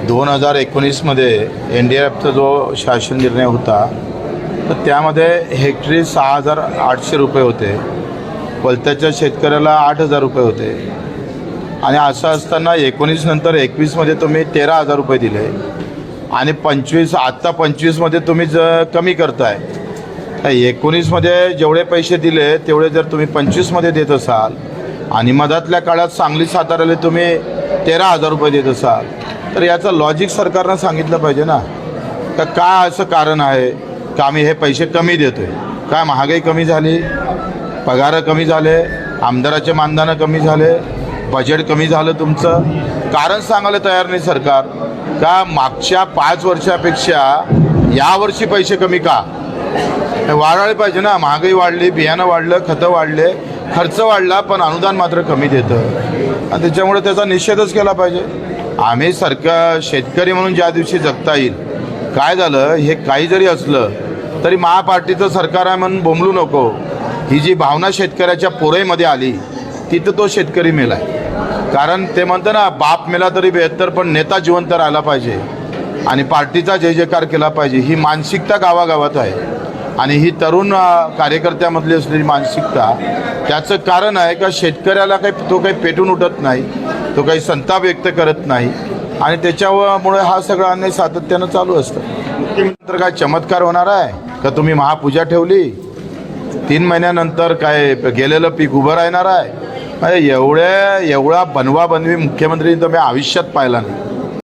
2019मध्ये NDRFचा जो शासन निर्णय होता तर त्यामध्ये हेक्टरी 6,800 रुपये होते, पलत्याच्या शेतकऱ्याला 8,000 रुपये होते आणि असं असताना 19 नंतर 21मध्ये तुम्ही 13,000 रुपये दिले आणि 25 आत्ता 25मध्ये तुम्ही कमी करताय. 19मध्ये जेवढे पैसे दिले तेवढे जर तुम्ही 25मध्ये देत असाल आणि मधातल्या काळात सांगली साताऱ्याला तुम्ही 13,000 रुपये देत असाल तर याचं लॉजिक सरकारनं सांगितलं पाहिजे ना. तर काय असं कारण आहे का आम्ही हे पैसे कमी देतो आहे? काय महागाई कमी झाली, पगार कमी झाले, आमदाराचे मानधनं कमी झाले, बजेट कमी झालं? तुमचं कारण सांगायला तयार नाही सरकार. का मागच्या 5 वर्षापेक्षा यावर्षी पैसे कमी का? वाढायला पाहिजे ना. महागाई वाढली, बियाणं वाढलं, खतं वाढले, खर्च वाढला, पण अनुदान मात्र कमी देतं आणि त्याच्यामुळे त्याचा निषेधच केला पाहिजे. आम्ही शेतकरी म्हणून ज्या दिवशी जगता येईल. काय झालं, हे काही जरी असलं तरी महापार्टीचं सरकार आहे म्हणून बोंबलू नको. ही जी भावना शेतकऱ्याच्या पोरेमध्ये आली तिथं तो शेतकरी मेलाय. कारण ते म्हणतं ना, बाप मेला तरी बेहत्तर, पण नेता जिवंत राहायला पाहिजे आणि पार्टीचा जय जयकार केला पाहिजे. ही मानसिकता गावागावात आहे आणि ही तरुण कार्यकर्त्यामधली असलेली मानसिकता. त्याचं कारण आहे का शेतकऱ्याला काही पेटून उठत नाही, तो काही संताप व्यक्त करत नाही आणि त्याच्यामुळे हा सगळा अन्याय सातत्यानं चालू असतं. मुख्यमंत्री काय चमत्कार होणार आहे का? तुम्ही महापूजा ठेवली, 3 महिन्यानंतर काय गेलेलं पीक उभं राहणार आहे? एवढा बनवा बनवी मुख्यमंत्री तर मी आयुष्यात पाहिला नाही.